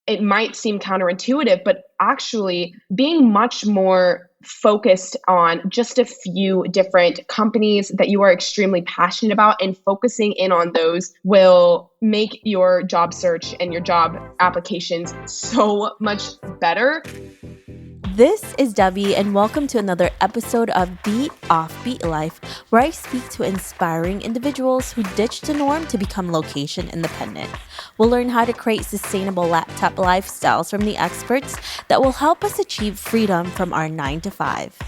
it might seem counterintuitive, but actually being much more focused on just a few different companies that you are extremely passionate about and focusing in on those will make your job search and your job applications so much better. This is Debbie, and welcome to another episode of The Offbeat Life, where I speak to inspiring individuals who ditched the norm to become location independent. We'll learn how to create sustainable laptop lifestyles from the experts that will help us achieve freedom from our 9 to 5.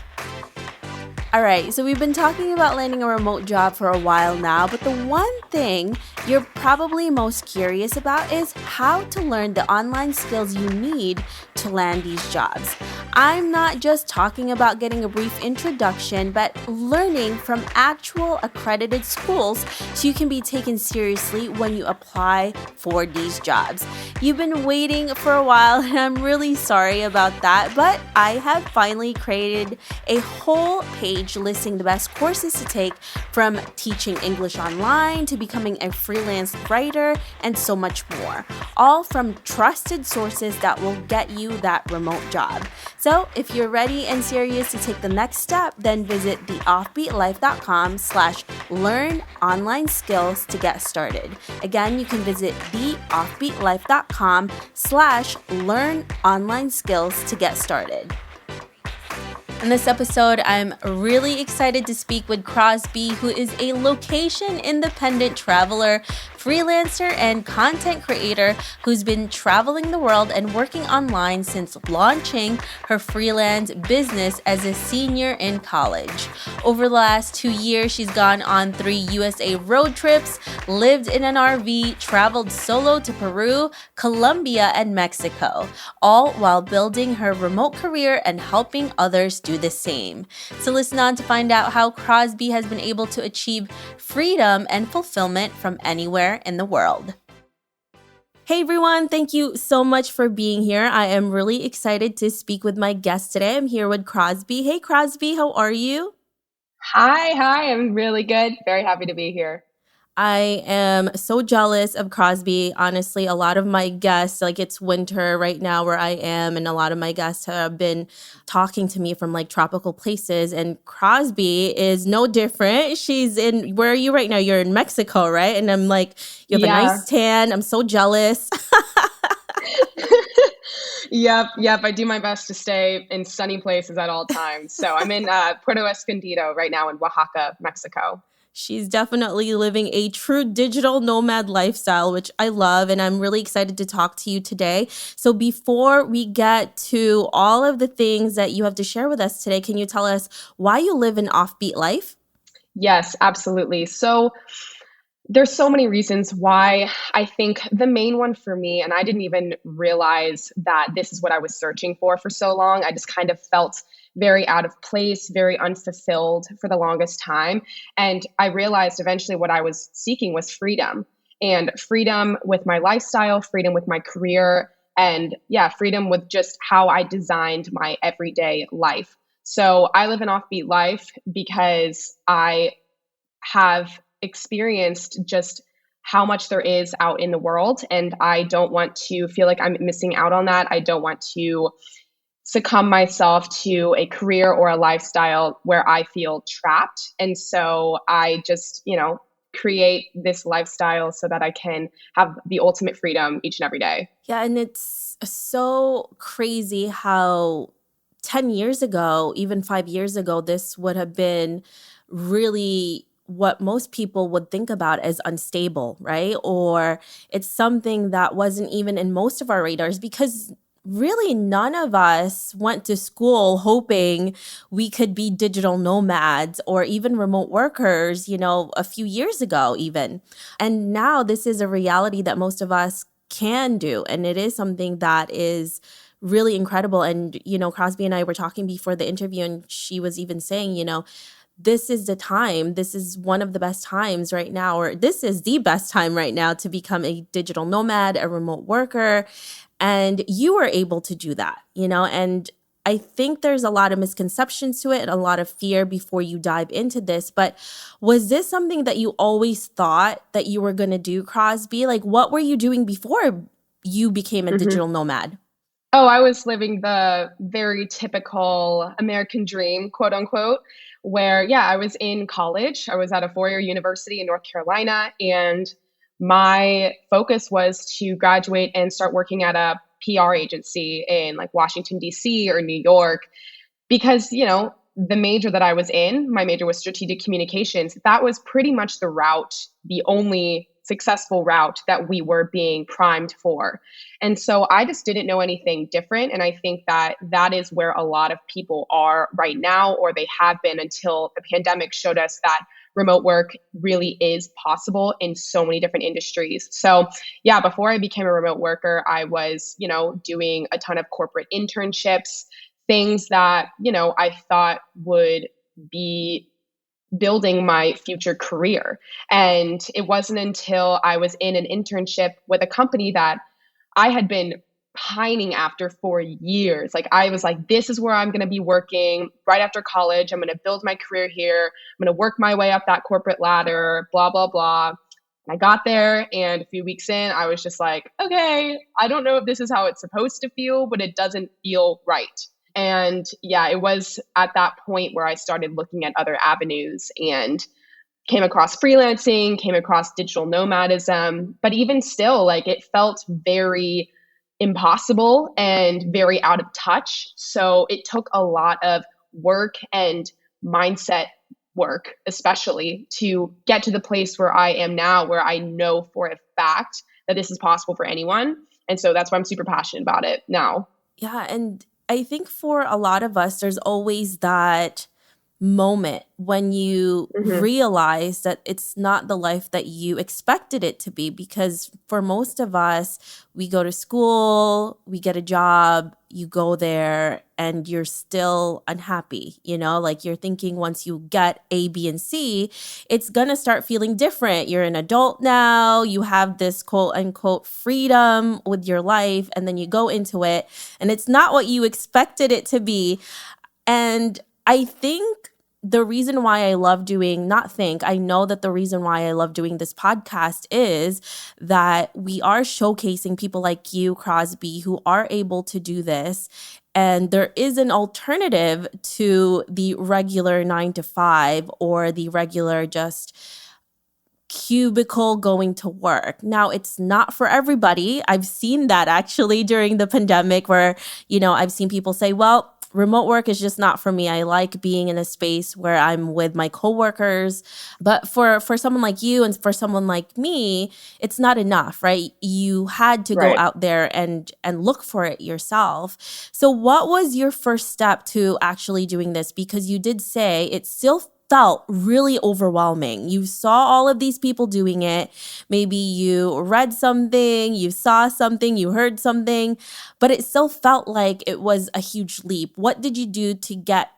All right, so we've been talking about landing a remote job for a while now, but the one thing you're probably most curious about is how to learn the online skills you need to land these jobs. I'm not just talking about getting a brief introduction, but learning from actual accredited schools so you can be taken seriously when you apply for these jobs. You've been waiting for a while, and I'm really sorry about that, but I have finally created a whole page listing the best courses to take, from teaching English online to becoming a freelance writer and so much more, all from trusted sources that will get you that remote job. So if you're ready and serious to take the next step, then visit theoffbeatlife.com/learn online skills to get started. Again, you can visit theoffbeatlife.com/learn online skills to get started. In this episode, I'm really excited to speak with Crosby, who is a location-independent traveler, freelancer, and content creator who's been traveling the world and working online since launching her freelance business as a senior in college. Over the last 2 years, she's gone on 3 USA road trips, lived in an RV, traveled solo to Peru, Colombia, and Mexico, all while building her remote career and helping others do the same. So listen on to find out how Crosby has been able to achieve freedom and fulfillment from anywhere in the world. Hey everyone, thank you so much for being here. I am really excited to speak with my guest today. I'm here with Crosby. Hey Crosby, how are you? Hi, I'm really good. Very happy to be here. I am so jealous of Crosby. Honestly, a lot of my guests, like it's winter right now where I am, and a lot of my guests have been talking to me from like tropical places, and Crosby is no different. She's in, where are you right now? You're in Mexico, right? And I'm like, you have a Yeah. nice tan. I'm so jealous. Yep. I do my best to stay in sunny places at all times. So I'm in Puerto Escondido right now in Oaxaca, Mexico. She's definitely living a true digital nomad lifestyle, which I love, and I'm really excited to talk to you today. So before we get to all of the things that you have to share with us today, can you tell us why you live an offbeat life? Yes, absolutely. So there's so many reasons why. I think the main one for me, and I didn't even realize that this is what I was searching for so long. I just kind of felt very out of place, very unfulfilled for the longest time. And I realized eventually what I was seeking was freedom, and freedom with my lifestyle, freedom with my career, and yeah, freedom with just how I designed my everyday life. So I live an offbeat life because I have experienced just how much there is out in the world. And I don't want to feel like I'm missing out on that. I don't want to succumb myself to a career or a lifestyle where I feel trapped. And so I just, create this lifestyle so that I can have the ultimate freedom each and every day. Yeah, and it's so crazy how 10 years ago, even 5 years ago, this would have been really what most people would think about as unstable, right? Or it's something that wasn't even in most of our radars, because really none of us went to school hoping we could be digital nomads or even remote workers, a few years ago even. And now this is a reality that most of us can do. And it is something that is really incredible. And, Crosby and I were talking before the interview, and she was even saying, this is the time. This is one of the best times right now, or this is the best time right now to become a digital nomad, a remote worker. And you were able to do that, and I think there's a lot of misconceptions to it and a lot of fear before you dive into this. But was this something that you always thought that you were going to do, Crosby? Like, what were you doing before you became a Hmm. digital nomad? Oh, I was living the very typical American dream, quote unquote, where, yeah, I was in college. I was at a 4-year university in North Carolina, and my focus was to graduate and start working at a PR agency in like Washington, D.C. or New York because, the major that I was in, my major was strategic communications. That was pretty much the route, the only successful route that we were being primed for. And so I just didn't know anything different. And I think that that is where a lot of people are right now, or they have been until the pandemic showed us that remote work really is possible in so many different industries. So, yeah, before I became a remote worker, I was, doing a ton of corporate internships, things that, I thought would be building my future career. And it wasn't until I was in an internship with a company that I had been pining after for years. Like, I was like, this is where I'm going to be working right after college. I'm going to build my career here. I'm going to work my way up that corporate ladder, blah, blah, blah. I got there, and a few weeks in, I was just like, okay, I don't know if this is how it's supposed to feel, but it doesn't feel right. And yeah, it was at that point where I started looking at other avenues and came across freelancing, came across digital nomadism. But even still, like, it felt very impossible and very out of touch. So it took a lot of work and mindset work, especially to get to the place where I am now, where I know for a fact that this is possible for anyone. And so that's why I'm super passionate about it now. Yeah, and I think for a lot of us, there's always that moment when you Hmm. realize that it's not the life that you expected it to be. Because for most of us, we go to school, we get a job, you go there, and you're still unhappy. Like you're thinking once you get A, B, and C, it's going to start feeling different. You're an adult now, you have this quote unquote freedom with your life, and then you go into it, and it's not what you expected it to be. And I think the reason why I love doing, not think, I know that the reason why I love doing this podcast is that we are showcasing people like you, Crosby, who are able to do this. And there is an alternative to the regular 9 to 5 or the regular just cubicle going to work. Now, it's not for everybody. I've seen that actually during the pandemic where, I've seen people say, well, remote work is just not for me. I like being in a space where I'm with my coworkers. But for someone like you and for someone like me, it's not enough, right? You had to go Right. out there and look for it yourself. So what was your first step to actually doing this? Because you did say it still felt really overwhelming. You saw all of these people doing it. Maybe you read something, you saw something, you heard something, but it still felt like it was a huge leap. What did you do to get,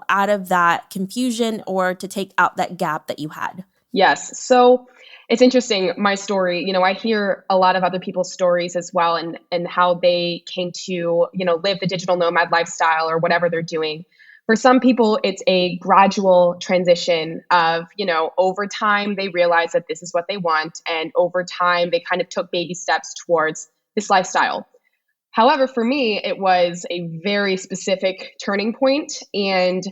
out of that confusion or to take out that gap that you had? Yes. So it's interesting, my story. I hear a lot of other people's stories as well, and how they came to, live the digital nomad lifestyle or whatever they're doing. For some people, it's a gradual transition of, over time, they realize that this is what they want. And over time, they kind of took baby steps towards this lifestyle. However, for me, it was a very specific turning point, and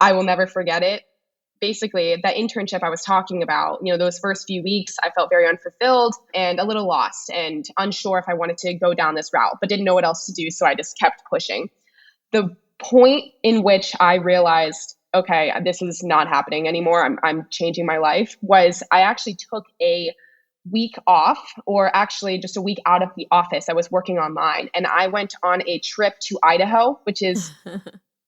I will never forget it. Basically, that internship I was talking about, those first few weeks, I felt very unfulfilled and a little lost and unsure if I wanted to go down this route, but didn't know what else to do. So I just kept pushing. The point in which I realized, okay, this is not happening anymore, I'm changing my life, was I actually took a week off, or actually just a week out of the office. I was working online, and I went on a trip to Idaho, which is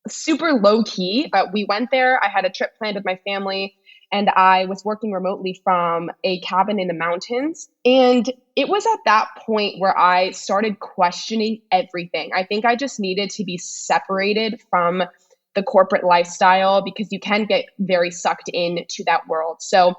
super low key, but we went there. I had a trip planned with my family, and I was working remotely from a cabin in the mountains. And it was at that point where I started questioning everything. I think I just needed to be separated from the corporate lifestyle, because you can get very sucked into that world. So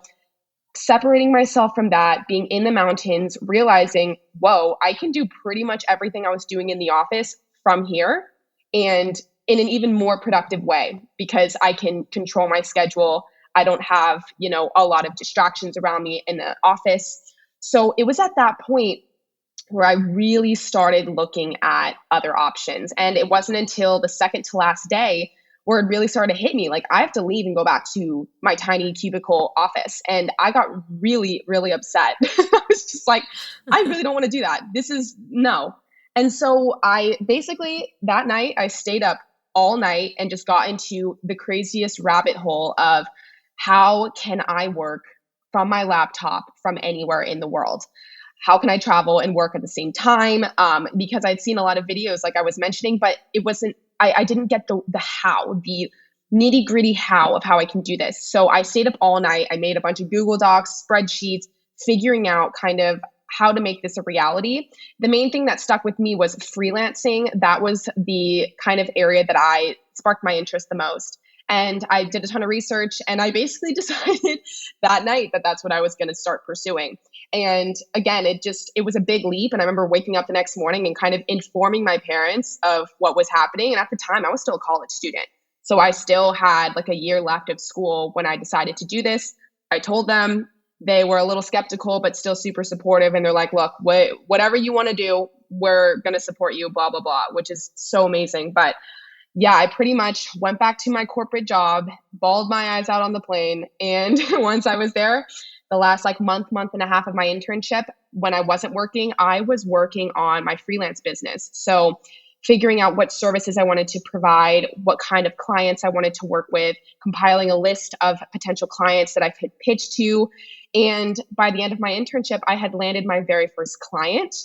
separating myself from that, being in the mountains, realizing, whoa, I can do pretty much everything I was doing in the office from here, and in an even more productive way, because I can control my schedule. I don't have, a lot of distractions around me in the office. So it was at that point where I really started looking at other options. And it wasn't until the second to last day where it really started to hit me like, I have to leave and go back to my tiny cubicle office. And I got really, really upset. I was just like, I really don't want to do that. This is no. And so I basically that night, I stayed up all night and just got into the craziest rabbit hole of how can I work from my laptop from anywhere in the world? How can I travel and work at the same time? Because I'd seen a lot of videos, like I was mentioning, but it wasn't, I didn't get the how, the nitty gritty how of how I can do this. So I stayed up all night. I made a bunch of Google Docs, spreadsheets, figuring out kind of how to make this a reality. The main thing that stuck with me was freelancing. That was the kind of area that I sparked my interest the most. And I did a ton of research and I basically decided that night that that's what I was going to start pursuing. And again, it was a big leap. And I remember waking up the next morning and kind of informing my parents of what was happening. And at the time, I was still a college student. So I still had like a year left of school when I decided to do this. I told them. They were a little skeptical, but still super supportive. And they're like, look, whatever you want to do, we're going to support you, blah, blah, blah, which is so amazing. But yeah, I pretty much went back to my corporate job, bawled my eyes out on the plane. And once I was there, the last like month and a half of my internship, when I wasn't working, I was working on my freelance business. So figuring out what services I wanted to provide, what kind of clients I wanted to work with, compiling a list of potential clients that I could pitch to. And by the end of my internship, I had landed my very first client.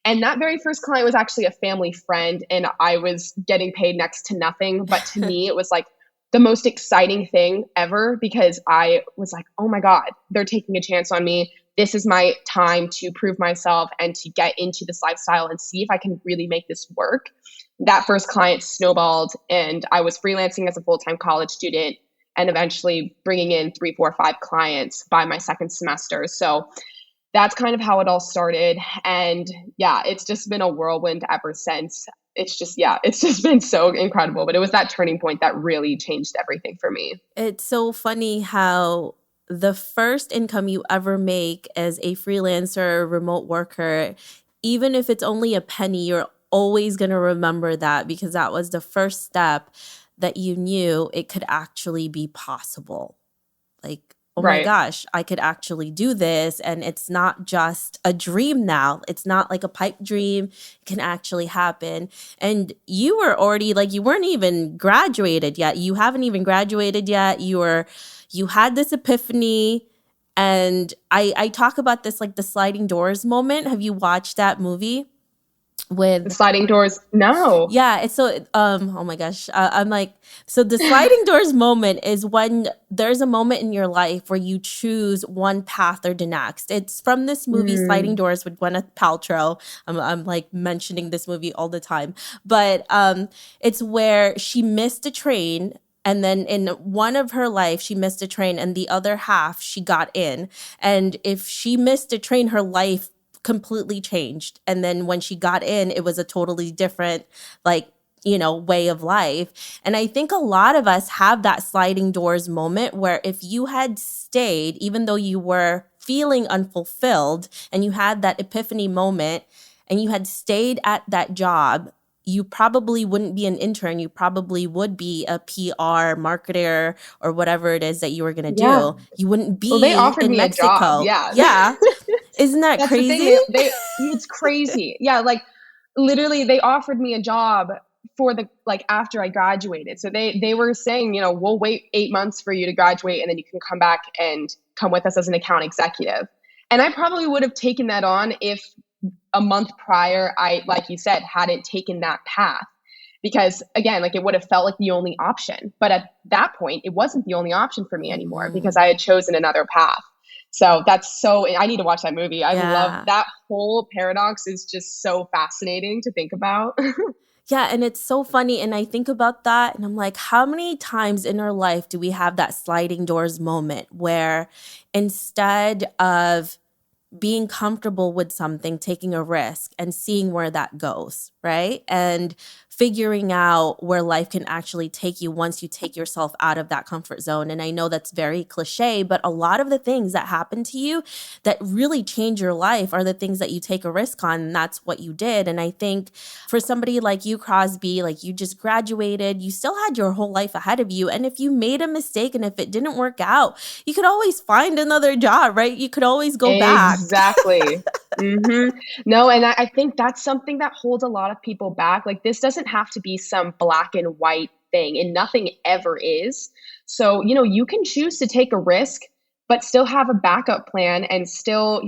And that very first client was actually a family friend, and I was getting paid next to nothing. But to me, it was like the most exciting thing ever because I was like, oh my God, they're taking a chance on me. This is my time to prove myself and to get into this lifestyle and see if I can really make this work. That first client snowballed, and I was freelancing as a full-time college student and eventually bringing in 3, 4, 5 clients by my second semester. So that's kind of how it all started. And yeah, it's just been a whirlwind ever since. It's just been so incredible. But it was that turning point that really changed everything for me. It's so funny how the first income you ever make as a freelancer, remote worker, even if it's only a penny, you're always going to remember that because that was the first step that you knew it could actually be possible. Like, oh my Right. gosh, I could actually do this. And it's not just a dream now. It's not like a pipe dream. It can actually happen. And you were already like, you weren't even graduated yet. You haven't even graduated yet. You had this epiphany. And I talk about this like the sliding doors moment. Have you watched that movie? The With sliding doors. No. yeah, it's so oh my gosh. I'm like so the sliding doors moment is when there's a moment in your life where you choose one path or the next. It's from this movie Sliding Mm, Doors with Gwyneth Paltrow. I'm like mentioning this movie all the time. But it's where she missed a train and then in one of her life she missed a train and the other half she got in. And if she missed a train her life completely changed. And then when she got in, it was a totally different, like, way of life. And I think a lot of us have that sliding doors moment where if you had stayed, even though you were feeling unfulfilled and you had that epiphany moment and you had stayed at that job, you probably wouldn't be an intern. You probably would be a PR marketer or whatever it is that you were going to yeah. do. You wouldn't Well, they be offered in me a job. Mexico. Yeah. Yeah. Isn't that That's the thing. crazy? It's crazy. Yeah. Like literally they offered me a job for the, like after I graduated. So they were saying, we'll wait 8 months for you to graduate and then you can come back and come with us as an account executive. And I probably would have taken that on if a month prior, like you said, hadn't taken that path. Because again, like it would have felt like the only option. But at that point, it wasn't the only option for me anymore because Mhm. I had chosen another path. So I need to watch that movie. I love Yeah. that whole paradox is just so fascinating to think about. Yeah, and it's so funny. And I think about that and I'm like, how many times in our life do we have that sliding doors moment where instead of being comfortable with something, taking a risk and seeing where that goes, right? And figuring out where life can actually take you once you take yourself out of that comfort zone. And I know that's very cliche, but a lot of the things that happen to you that really change your life are the things that you take a risk on. And that's what you did. And I think for somebody like you, Crosby, like you just graduated, you still had your whole life ahead of you. And if you made a mistake and if it didn't work out, you could always find another job, right? You could always go back. Exactly. No, and I think that's something that holds a lot of people back. Like, this doesn't have to be some black and white thing, and nothing ever is. So, you can choose to take a risk, but still have a backup plan and still,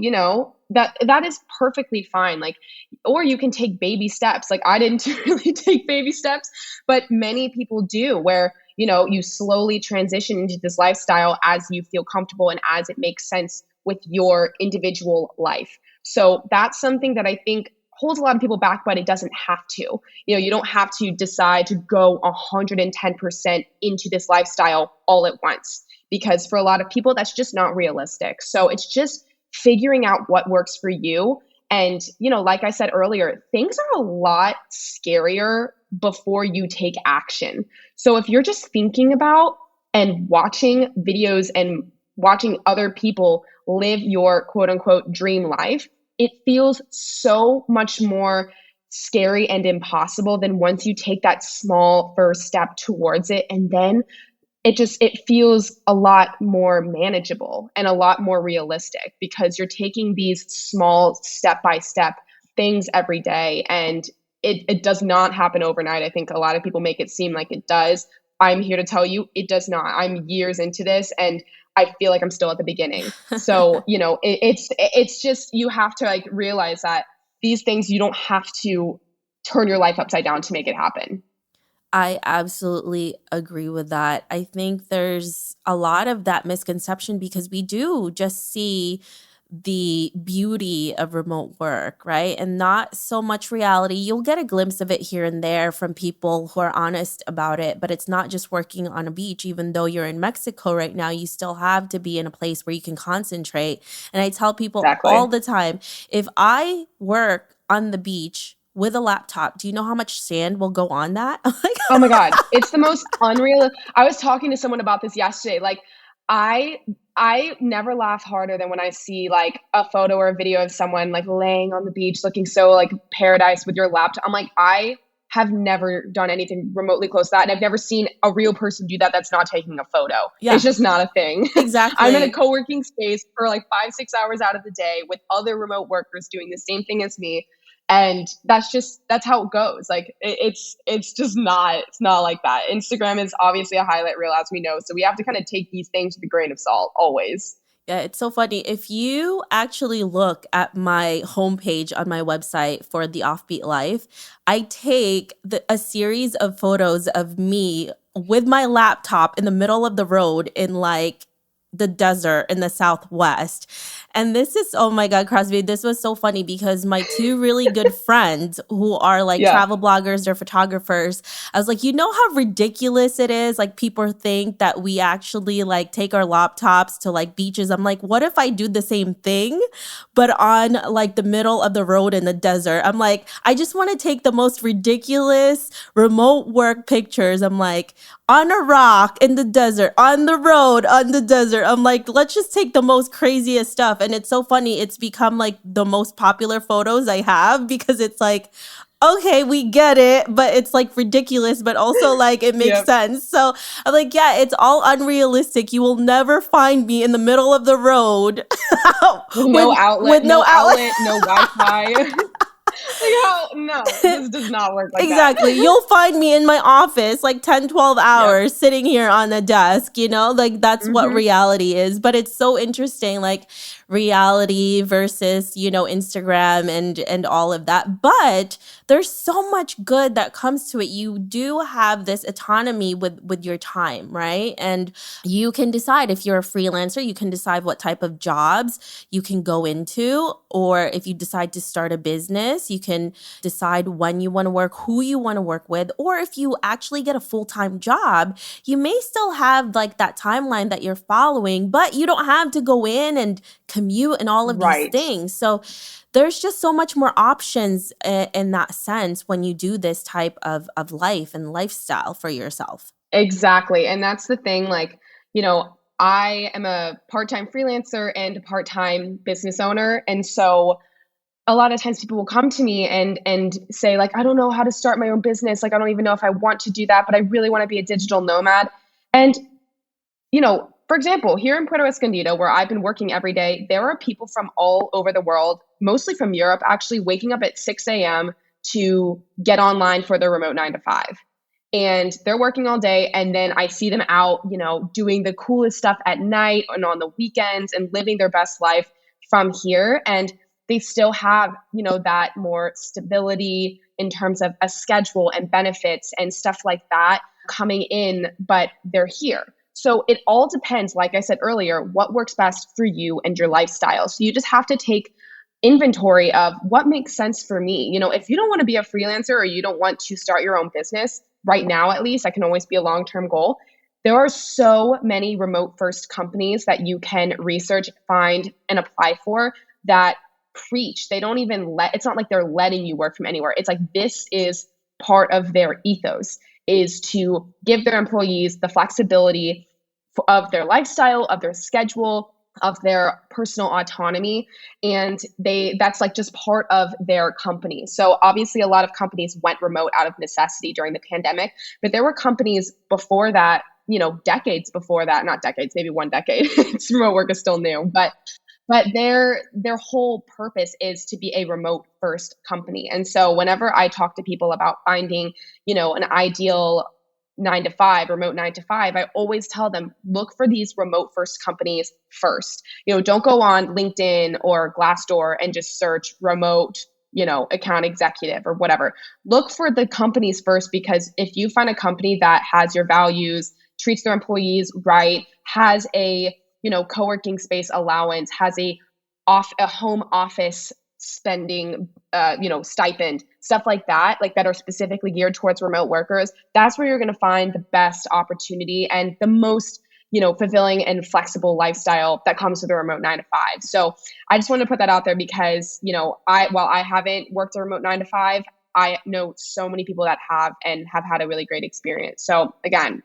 that is perfectly fine. Like, or you can take baby steps. Like, I didn't really take baby steps, but many people do, where you slowly transition into this lifestyle as you feel comfortable and as it makes sense with your individual life. So that's something that I think holds a lot of people back, but it doesn't have to. You don't have to decide to go 110% into this lifestyle all at once, because for a lot of people, that's just not realistic. So it's just figuring out what works for you. And, like I said earlier, things are a lot scarier before you take action. So if you're just thinking about and watching videos and watching other people live your quote unquote dream life, it feels so much more scary and impossible than once you take that small first step towards it. And then it feels a lot more manageable and a lot more realistic, because you're taking these small step by step things every day. And it does not happen overnight. I think a lot of people make it seem like it does. I'm here to tell you it does not. I'm years into this and I feel like I'm still at the beginning. So, it's just, you have to like realize that these things, you don't have to turn your life upside down to make it happen. I absolutely agree with that. I think there's a lot of that misconception because we do just see the beauty of remote work, right? And not so much reality. You'll get a glimpse of it here and there from people who are honest about it, but it's not just working on a beach. Even though you're in Mexico right now, you still have to be in a place where you can concentrate. And I tell people all the time, if I work on the beach with a laptop, do you know how much sand will go on that? Oh my God. It's the most unreal. I was talking to someone about this yesterday. Like, I never laugh harder than when I see like a photo or a video of someone like laying on the beach looking so like paradise with your laptop. I'm like, I have never done anything remotely close to that. And I've never seen a real person do that that's not taking a photo. Yeah. It's just not a thing. Exactly. I'm in a co-working space for like 5-6 hours out of the day with other remote workers doing the same thing as me. And that's how it goes. Like it's not like that. Instagram is obviously a highlight reel, as we know. So we have to kind of take these things with a grain of salt always. Yeah, it's so funny. If you actually look at my homepage on my website for the Offbeat Life, I take a series of photos of me with my laptop in the middle of the road in like the desert in the Southwest. And this is, oh my God, Crosby, this was so funny because my two really good friends who are like travel bloggers, they're photographers. I was like, you know how ridiculous it is? Like people think that we actually like take our laptops to like beaches. I'm like, what if I do the same thing, but on like the middle of the road in the desert? I'm like, I just want to take the most ridiculous remote work pictures. I'm like, on a rock in the desert, on the road, on the desert. I'm like, let's just take the most craziest stuff. And it's so funny. It's become like the most popular photos I have because it's like, okay, we get it, but it's like ridiculous, but also like it makes sense. So I'm like, yeah, it's all unrealistic. You will never find me in the middle of the road with no outlet, no Wi-Fi. No, this does not work like exactly. that. You'll find me in my office like 10, 12 hours sitting here on a desk, like that's what reality is. But it's so interesting, like reality versus, Instagram and all of that. But there's so much good that comes to it. You do have this autonomy with your time, right? And you can decide if you're a freelancer, you can decide what type of jobs you can go into, or if you decide to start a business, you can decide when you want to work, who you want to work with, or if you actually get a full-time job, you may still have like that timeline that you're following, but you don't have to go in and commute and all of these Right. things. So there's just so much more options in that sense when you do this type of life and lifestyle for yourself. Exactly. And that's the thing. Like, I am a part-time freelancer and a part-time business owner. And so a lot of times people will come to me and say, like, I don't know how to start my own business. Like, I don't even know if I want to do that, but I really want to be a digital nomad. And for example, here in Puerto Escondido, where I've been working every day, there are people from all over the world, mostly from Europe, actually waking up at 6 a.m. to get online for their remote 9 to 5. And they're working all day. And then I see them out, doing the coolest stuff at night and on the weekends and living their best life from here. And they still have, that more stability in terms of a schedule and benefits and stuff like that coming in, but they're here. So it all depends, like I said earlier, what works best for you and your lifestyle. So you just have to take inventory of what makes sense for me. If you don't want to be a freelancer or you don't want to start your own business right now, at least, that can always be a long-term goal. There are so many remote first companies that you can research, find, and apply for that preach. They don't even it's not like they're letting you work from anywhere. It's like this is part of their ethos, is to give their employees the flexibility of their lifestyle, of their schedule, of their personal autonomy. And that's like just part of their company. So obviously a lot of companies went remote out of necessity during the pandemic, but there were companies before that, decades before that, not decades, maybe 1 decade. Remote work is still new, but their whole purpose is to be a remote first company. And so whenever I talk to people about finding, an ideal 9 to 5, remote 9 to 5, I always tell them, look for these remote first companies first. Don't go on LinkedIn or Glassdoor and just search remote, account executive or whatever. Look for the companies first, because if you find a company that has your values, treats their employees right, has a co-working space allowance, has a home office spending, stipend, stuff like that are specifically geared towards remote workers, that's where you're going to find the best opportunity and the most, fulfilling and flexible lifestyle that comes with a remote 9 to 5. So I just wanted to put that out there because, while I haven't worked a remote 9 to 5, I know so many people that have and have had a really great experience. So again,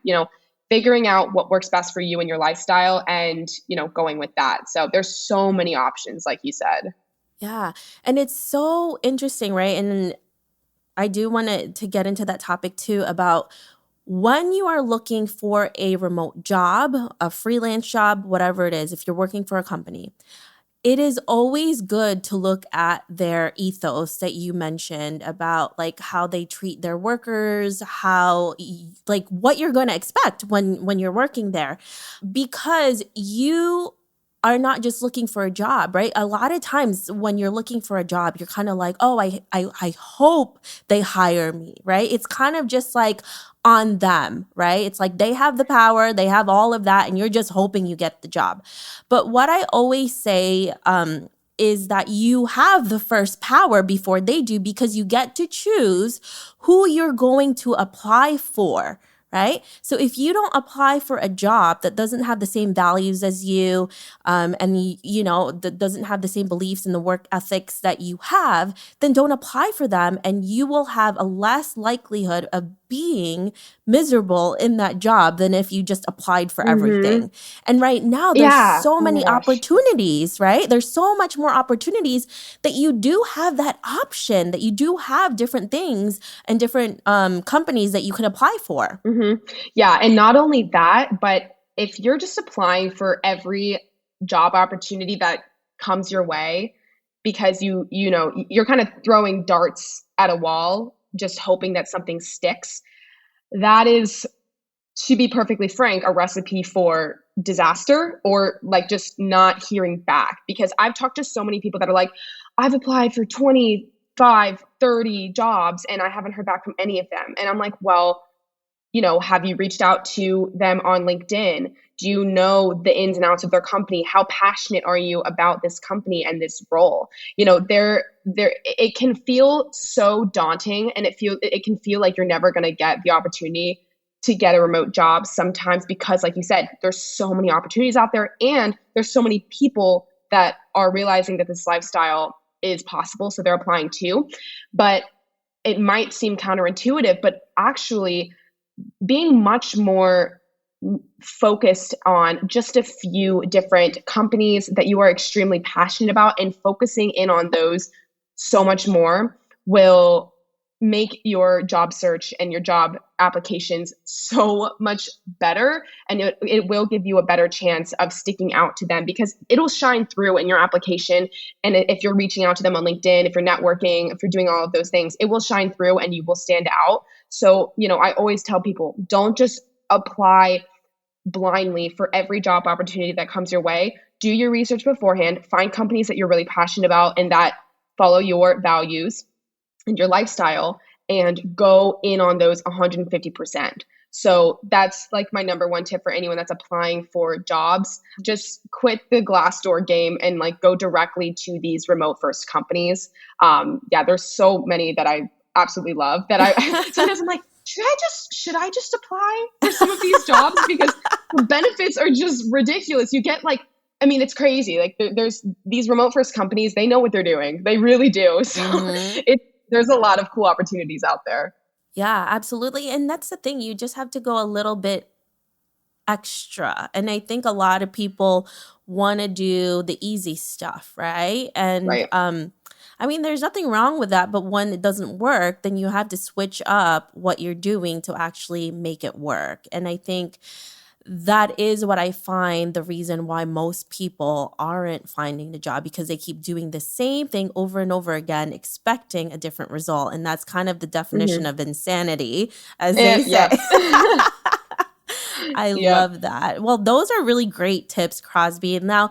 figuring out what works best for you and your lifestyle and, going with that. So there's so many options, like you said. Yeah. And it's so interesting, right? And I do want to get into that topic too about when you are looking for a remote job, a freelance job, whatever it is, if you're working for a company, it is always good to look at their ethos that you mentioned about like how they treat their workers, how like what you're going to expect when you're working there, because you are not just looking for a job, right? A lot of times when you're looking for a job, you're kind of like, oh, I hope they hire me, right? It's kind of just like on them, right? It's like they have the power, they have all of that, and you're just hoping you get the job. But what I always say is that you have the first power before they do, because you get to choose who you're going to apply for. Right? So if you don't apply for a job that doesn't have the same values as you, and that doesn't have the same beliefs and the work ethics that you have, then don't apply for them, and you will have a less likelihood of being miserable in that job than if you just applied for Mm-hmm. everything. And right now, there's Yeah. so Oh my many gosh. opportunities, right? There's so much more opportunities that you do have that option, that you do have different things and different companies that you can apply for. Mm-hmm. Yeah. And not only that, but if you're just applying for every job opportunity that comes your way, because you're kind of throwing darts at a wall, just hoping that something sticks, that is, to be perfectly frank, a recipe for disaster or like just not hearing back. Because I've talked to so many people that are like, I've applied for 25, 30 jobs and I haven't heard back from any of them. And I'm like, well, have you reached out to them on LinkedIn? Do you know the ins and outs of their company? How passionate are you about this company and this role? It can feel so daunting, and it can feel like you're never going to get the opportunity to get a remote job sometimes, because like you said, there's so many opportunities out there and there's so many people that are realizing that this lifestyle is possible. So they're applying too. But it might seem counterintuitive, but actually being much more focused on just a few different companies that you are extremely passionate about and focusing in on those so much more will make your job search and your job applications so much better, and it will give you a better chance of sticking out to them because it'll shine through in your application. And if you're reaching out to them on LinkedIn, if you're networking, if you're doing all of those things, it will shine through and you will stand out. So I always tell people, don't just apply blindly for every job opportunity that comes your way. Do your research beforehand, find companies that you're really passionate about and that follow your values and your lifestyle, and go in on those 150%. So that's like my number one tip for anyone that's applying for jobs. Just quit the Glassdoor game and like go directly to these remote first companies. There's so many that I absolutely love that I sometimes I'm like, should I just apply for some of these jobs because the benefits are just ridiculous. You get like, I mean, it's crazy. Like there's these remote first companies, they know what they're doing. They really do. So there's a lot of cool opportunities out there. Yeah, absolutely. And that's the thing. You just have to go a little bit extra. And I think a lot of people want to do the easy stuff, right? And Right. I mean, there's nothing wrong with that, but when it doesn't work, then you have to switch up what you're doing to actually make it work. And I think that is what I find the reason why most people aren't finding the job, because they keep doing the same thing over and over again, expecting a different result. And that's kind of the definition of insanity, as they say. I love that. Well, those are really great tips, Crosby. Now,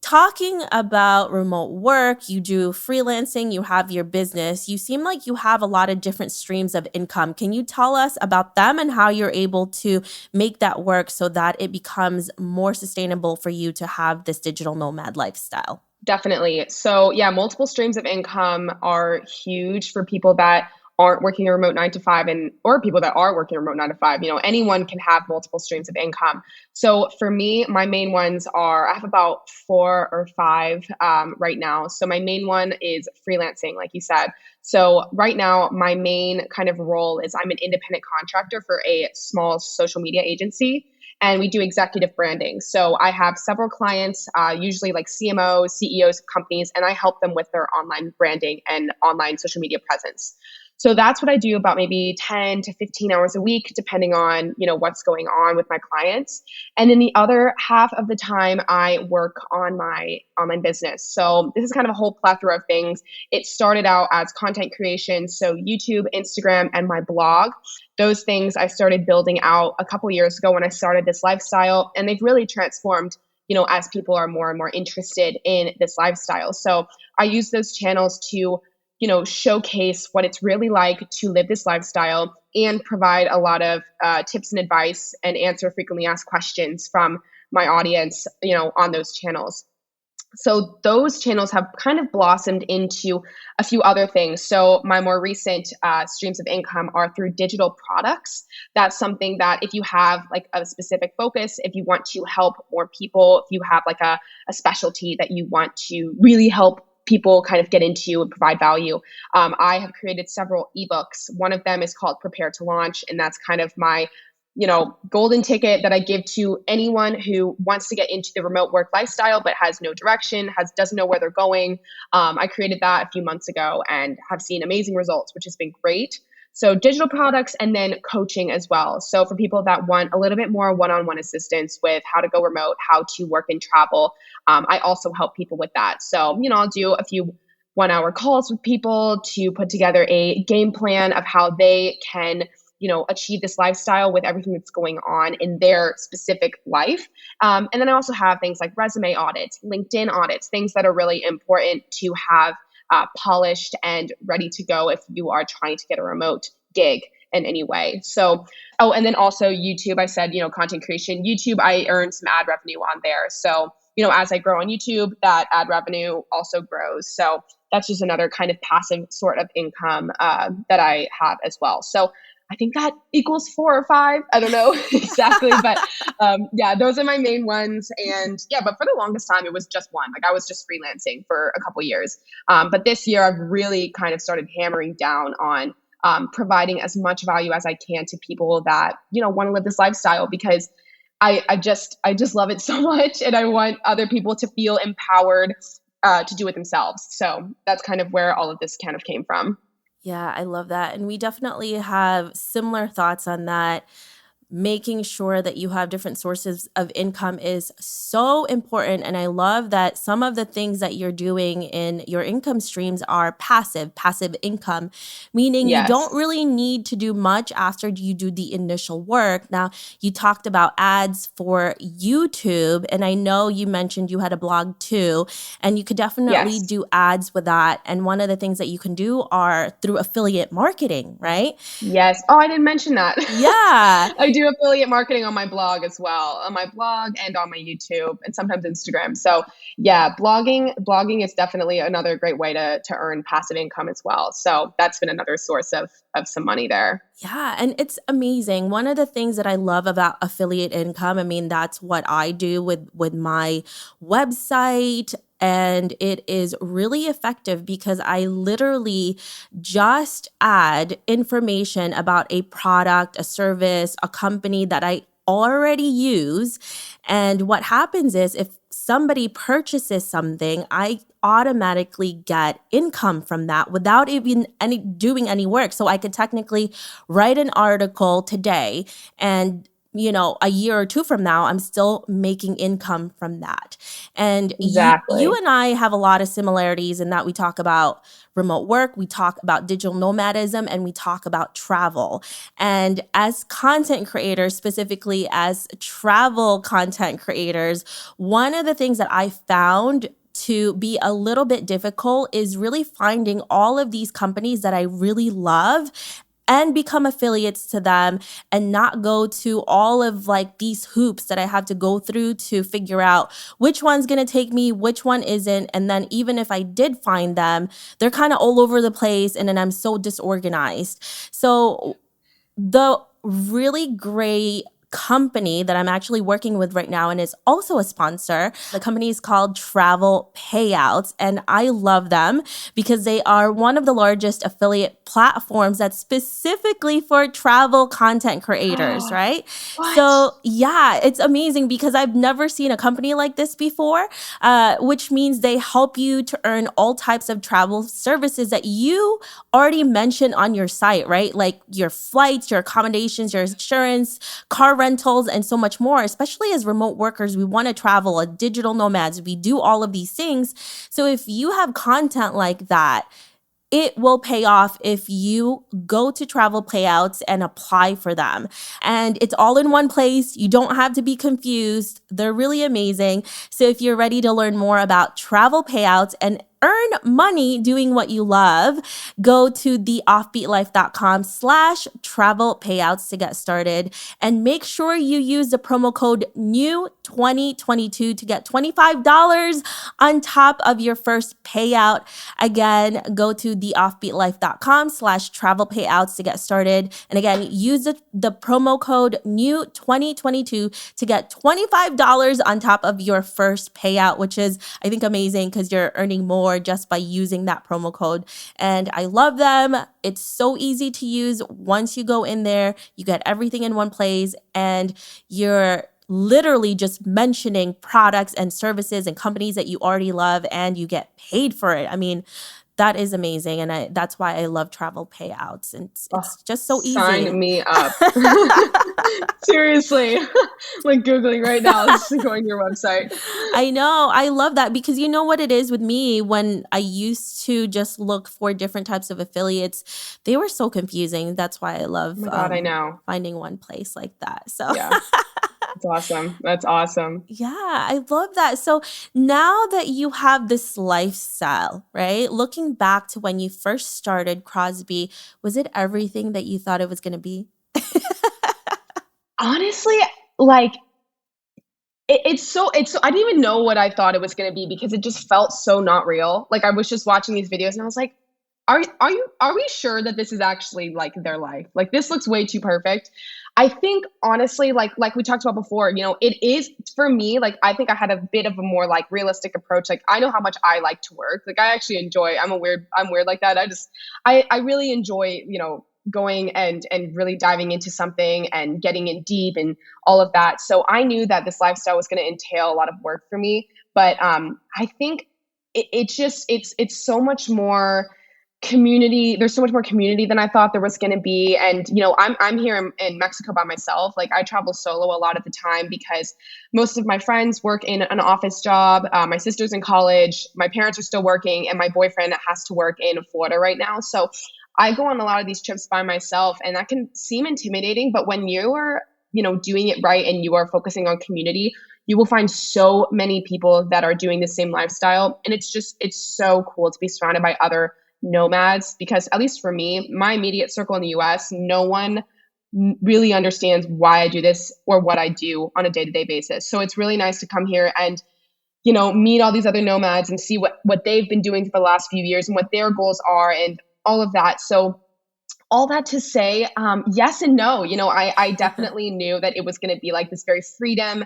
talking about remote work, you do freelancing, you have your business. You seem like you have a lot of different streams of income. Can you tell us about them and how you're able to make that work so that it becomes more sustainable for you to have this digital nomad lifestyle? Definitely. So yeah, multiple streams of income are huge for people that aren't working a remote 9 to 5 or people that are working a remote 9 to 5. Anyone can have multiple streams of income. So for me, my main ones I have about 4 or 5 right now. So my main one is freelancing, like you said. So right now, my main kind of role is I'm an independent contractor for a small social media agency. And we do executive branding. So I have several clients, usually like CMOs, CEOs of companies, and I help them with their online branding and online social media presence. So that's what I do about maybe 10 to 15 hours a week, depending on, what's going on with my clients. And then the other half of the time I work on my online business. So this is kind of a whole plethora of things. It started out as content creation. So YouTube, Instagram, and my blog. Those things I started building out a couple years ago when I started this lifestyle, and they've really transformed, as people are more and more interested in this lifestyle. So I use those channels to showcase what it's really like to live this lifestyle and provide a lot of tips and advice and answer frequently asked questions from my audience, on those channels. So those channels have kind of blossomed into a few other things. So my more recent streams of income are through digital products. That's something that if you have like a specific focus, if you want to help more people, if you have like a specialty that you want to really help people kind of get into and provide value. I have created several ebooks. One of them is called Prepare to Launch, and that's kind of my golden ticket that I give to anyone who wants to get into the remote work lifestyle but has no direction, doesn't know where they're going. I created that a few months ago and have seen amazing results, which has been great. So digital products and then coaching as well. So for people that want a little bit more one-on-one assistance with how to go remote, how to work and travel, I also help people with that. So, I'll do a few 1-hour calls with people to put together a game plan of how they can achieve this lifestyle with everything that's going on in their specific life. And then I also have things like resume audits, LinkedIn audits, things that are really important to have polished and ready to go if you are trying to get a remote gig in any way. So, and then also YouTube, I said, content creation. YouTube, I earn some ad revenue on there. So, as I grow on YouTube, that ad revenue also grows. So that's just another kind of passive sort of income that I have as well. So I think that equals 4 or 5. I don't know exactly, but yeah, those are my main ones. And yeah, but for the longest time, it was just one. Like I was just freelancing for a couple years. But this year, I've really kind of started hammering down on providing as much value as I can to people that want to live this lifestyle because I just love it so much, and I want other people to feel empowered to do it themselves. So that's kind of where all of this kind of came from. Yeah, I love that. And we definitely have similar thoughts on that. Making sure that you have different sources of income is so important. And I love that some of the things that you're doing in your income streams are passive income, meaning you don't Yes. really need to do much after you do the initial work. Now, you talked about ads for YouTube, and I know you mentioned you had a blog too, and you could definitely Yes. do ads with that. And one of the things that you can do are through affiliate marketing, right? Yes. Oh, I didn't mention that. Yeah. I do affiliate marketing on my blog as well, on my blog and on my YouTube and sometimes Instagram. So yeah, blogging is definitely another great way to earn passive income as well. So that's been another source of some money there. Yeah, and it's amazing. One of the things that I love about affiliate income, I mean, that's what I do with my website, and it is really effective because I literally just add information about a product, a service, a company that I already use. And what happens is if somebody purchases something, I automatically get income from that without even doing any work. So I could technically write an article today and a year or two from now, I'm still making income from that. And you Exactly. and I have a lot of similarities in that we talk about remote work, we talk about digital nomadism, and we talk about travel. And as content creators, specifically as travel content creators, one of the things that I found to be a little bit difficult is really finding all of these companies that I really love and become affiliates to them and not go to all of like these hoops that I have to go through to figure out which one's going to take me, which one isn't. And then even if I did find them, they're kind of all over the place and then I'm so disorganized. So the really great company that I'm actually working with right now and is also a sponsor. The company is called Travel Payouts, and I love them because they are one of the largest affiliate platforms that's specifically for travel content creators, right? What? So, yeah, it's amazing because I've never seen a company like this before, which means they help you to earn all types of travel services that you already mentioned on your site, right? Like your flights, your accommodations, your insurance, car rentals, and so much more. Especially as remote workers, we want to travel, as digital nomads, we do all of these things. So if you have content like that, it will pay off if you go to travel payouts and apply for them. And it's all in one place. You don't have to be confused. They're really amazing. So if you're ready to learn more about travel payouts and earn money doing what you love, go to theoffbeatlife.com/travel payouts to get started. And make sure you use the promo code NEW2022 to get $25 on top of your first payout. Again, go to theoffbeatlife.com/travel payouts to get started. And again, use the promo code NEW2022 to get $25 on top of your first payout, which is, I think, amazing because you're earning more just by using that promo code. And I love them. It's so easy to use. Once you go in there, you get everything in one place and you're literally just mentioning products and services and companies that you already love and you get paid for it. I mean, that is amazing. And that's why I love travel payouts. And Oh, it's just so easy. sign me up. Seriously. Like Googling right now, just going to your website. I know. I love that because you know what it is with me when I used to just look for different types of affiliates, they were so confusing. That's why I Oh love my God, I know. finding one place like that. So Yeah. That's awesome. That's awesome. yeah, I love that. So now that you have this lifestyle, right? Looking back to when you first started Crosby, was it everything that you thought it was going to be? Honestly, like it's so I didn't even know what I thought it was going to be because it just felt so not real. Like I was just watching these videos and I was like, are we sure that this is actually like their life? Like this looks way too perfect. I think honestly, like we talked about before, it is for me, like I think I had a bit of a more like realistic approach. Like I know how much I like to work. Like I actually enjoy, I'm weird like that. I really enjoy, going and really diving into something and getting in deep and all of that. So I knew that this lifestyle was going to entail a lot of work for me. But I think it's just it's so much more community. There's so much more community than I thought there was going to be. And I'm here in Mexico by myself. Like I travel solo a lot of the time because most of my friends work in an office job. My sister's in college, my parents are still working, and my boyfriend has to work in Florida right now. So I go on a lot of these trips by myself, and that can seem intimidating, but when you are doing it right and you are focusing on community, you will find so many people that are doing the same lifestyle. And it's so cool to be surrounded by other nomads because, at least for me, my immediate circle in the US, no one really understands why I do this or what I do on a day-to-day basis. So it's really nice to come here and meet all these other nomads and see what they've been doing for the last few years and what their goals are and all of that. So all that to say, yes and no. I definitely knew that it was going to be like this very freedom,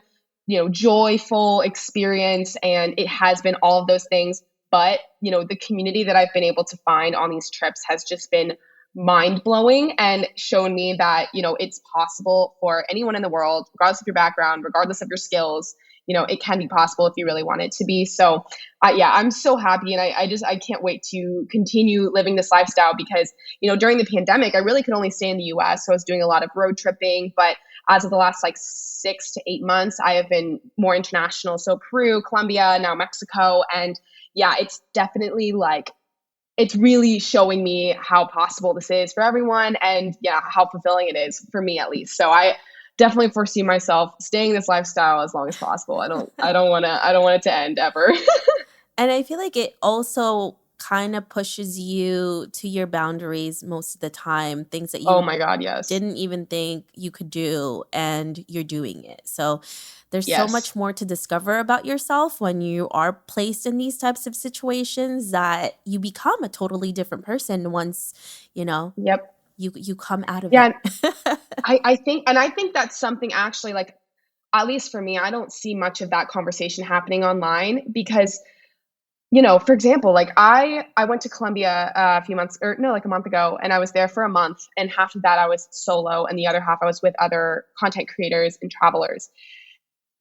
joyful experience, and it has been all of those things. But the community that I've been able to find on these trips has just been mind blowing and shown me that it's possible for anyone in the world, regardless of your background, regardless of your skills. It can be possible if you really want it to be. So, yeah, I'm so happy, and I can't wait to continue living this lifestyle because during the pandemic, I really could only stay in the US. So I was doing a lot of road tripping. But as of the last like 6 to 8 months, I have been more international. So Peru, Colombia, now Mexico. And yeah, it's definitely like, it's really showing me how possible this is for everyone and yeah, how fulfilling it is for me at least. So I definitely foresee myself staying this lifestyle as long as possible. I don't want it to end ever. And I feel like it also kind of pushes you to your boundaries most of the time, things that Oh you my God, yes. didn't even think you could do, and you're doing it. So there's so much Yes. more to discover about yourself when you are placed in these types of situations that you become a totally different person once, you know, Yep. you come out of it. Yeah. I think that's something actually like, at least for me, I don't see much of that conversation happening online because for example, like I went to Colombia a few months or no, like a month ago, and I was there for a month, and half of that I was solo, and the other half I was with other content creators and travelers.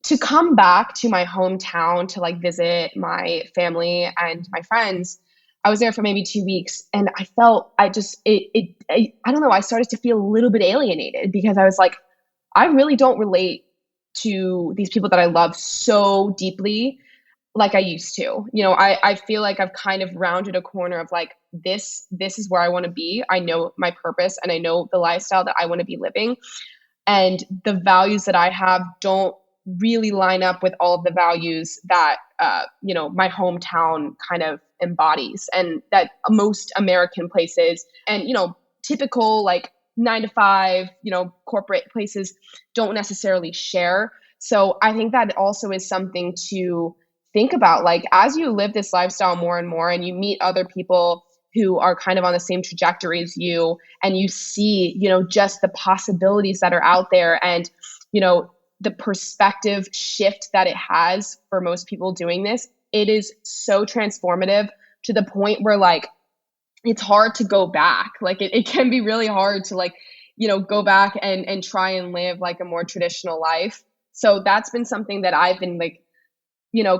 To come back to my hometown to like visit my family and my friends, I was there for maybe 2 weeks, and I felt I just I don't know, I started to feel a little bit alienated because I was like, I really don't relate to these people that I love so deeply like I used to. I feel like I've kind of rounded a corner of like this is where I want to be. I know my purpose and I know the lifestyle that I want to be living. And the values that I have don't really line up with all of the values that my hometown kind of embodies and that most American places and typical like 9 to 5 corporate places don't necessarily share. So I think that also is something to think about, like as you live this lifestyle more and more and you meet other people who are kind of on the same trajectory as you, and you see just the possibilities that are out there, and the perspective shift that it has for most people doing this, it is so transformative to the point where like it's hard to go back. Like it can be really hard to like go back and try and live like a more traditional life. So that's been something that I've been like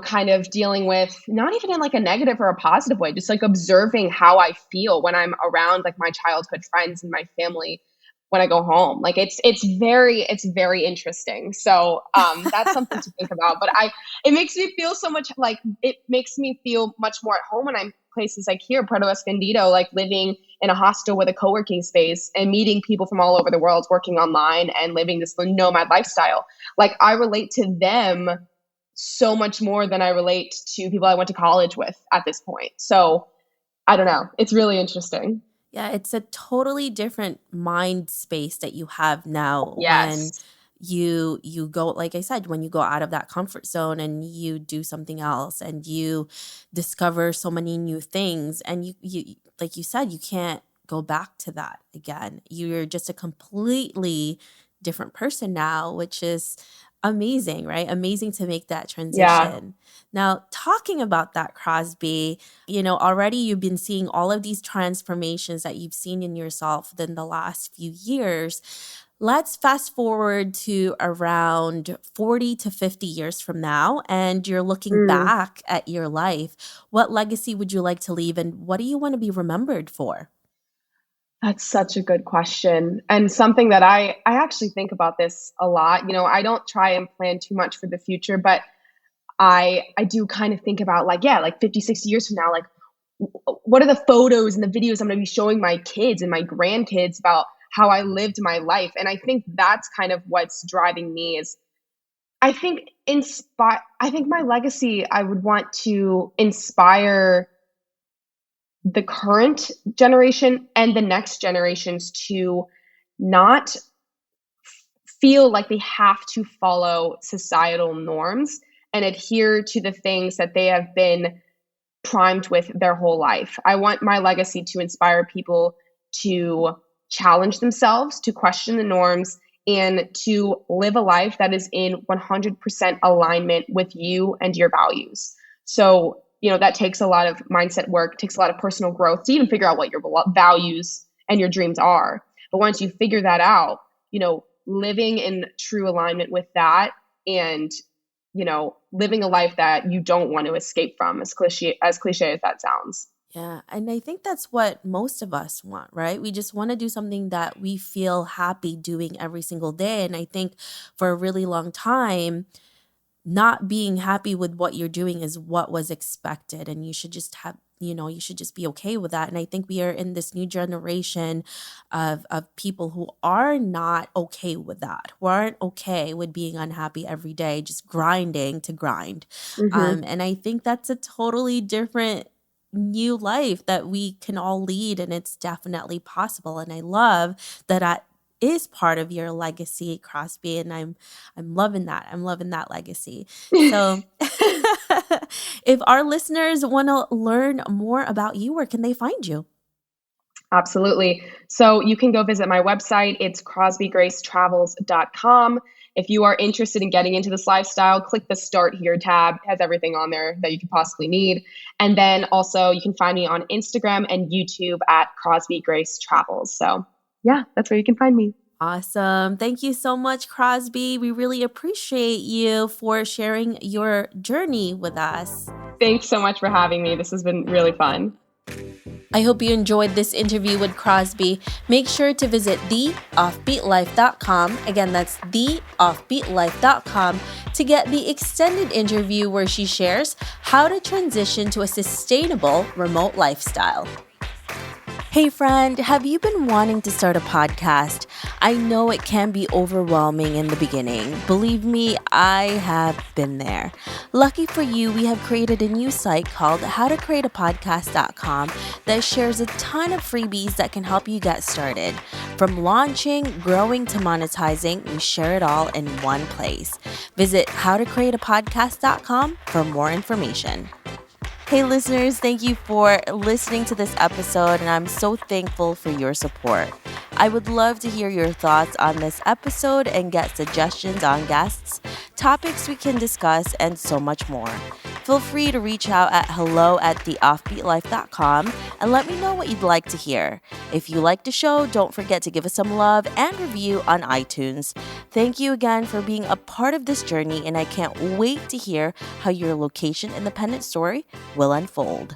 kind of dealing with, not even in like a negative or a positive way, just like observing how I feel when I'm around like my childhood friends and my family when I go home. Like it's very interesting. So that's something to think about. But it makes me feel so much like, it makes me feel much more at home when I'm places like here, Puerto Escondido, like living in a hostel with a co-working space and meeting people from all over the world working online and living this nomad lifestyle. Like I relate to them so much more than I relate to people I went to college with at this point. So I don't know. It's really interesting. Yeah, it's a totally different mind space that you have now when Yes. you go, like I said, when you go out of that comfort zone and you do something else and you discover so many new things, and you like you said, you can't go back to that again. You're just a completely different person now, which is amazing, right? Amazing to make that Yeah. transition. Now, talking about that, Crosby, already you've been seeing all of these transformations that you've seen in yourself within the last few years. Let's fast forward to around 40 to 50 years from now, and you're looking Mm, back at your life. What legacy would you like to leave, and what do you want to be remembered for? that's such a good question, and something that I actually think about this a lot. I don't try and plan too much for the future, but I do kind of think about, like, yeah, like 50, 60 years from now, like, what are the photos and the videos I'm going to be showing my kids and my grandkids about how I lived my life? And I think that's kind of what's driving me is I think my legacy, I would want to inspire the current generation and the next generations to not feel like they have to follow societal norms and adhere to the things that they have been primed with their whole life. I want my legacy to inspire people to challenge themselves, to question the norms, and to live a life that is in 100% alignment with you and your values. So, that takes a lot of mindset work, takes a lot of personal growth to even figure out what your values and your dreams are. But once you figure that out, living in true alignment with that, and living a life that you don't want to escape from, as cliche as that sounds. Yeah, and I think that's what most of us want, right? We just want to do something that we feel happy doing every single day. And I think for a really long time, not being happy with what you're doing is what was expected, and you should just you should just be okay with that. And I think we are in this new generation of people who are not okay with that, who aren't okay with being unhappy every day, just grinding to grind. Hmm. And I think that's a totally different new life that we can all lead, and it's definitely possible. And I love that is part of your legacy, Crosby, and I'm loving that. I'm loving that legacy. So if our listeners want to learn more about you, where can they find you? Absolutely. So you can go visit my website. It's crosbygracetravels.com. If you are interested in getting into this lifestyle, click the Start Here tab. It has everything on there that you could possibly need. And then also you can find me on Instagram and YouTube at Crosby Grace Travels. So yeah, that's where you can find me. Awesome. Thank you so much, Crosby. We really appreciate you for sharing your journey with us. Thanks so much for having me. This has been really fun. I hope you enjoyed this interview with Crosby. Make sure to visit theoffbeatlife.com. Again, that's theoffbeatlife.com to get the extended interview where she shares how to transition to a sustainable remote lifestyle. Hey friend, have you been wanting to start a podcast? I know it can be overwhelming in the beginning. Believe me, I have been there. Lucky for you, we have created a new site called howtocreateapodcast.com that shares a ton of freebies that can help you get started. From launching, growing to monetizing, we share it all in one place. Visit howtocreateapodcast.com for more information. Hey listeners, thank you for listening to this episode, and I'm so thankful for your support. I would love to hear your thoughts on this episode and get suggestions on guests, topics we can discuss, and so much more. Feel free to reach out at hello@theoffbeatlife.com and let me know what you'd like to hear. If you like the show, don't forget to give us some love and review on iTunes. Thank you again for being a part of this journey, and I can't wait to hear how your location independent story will unfold.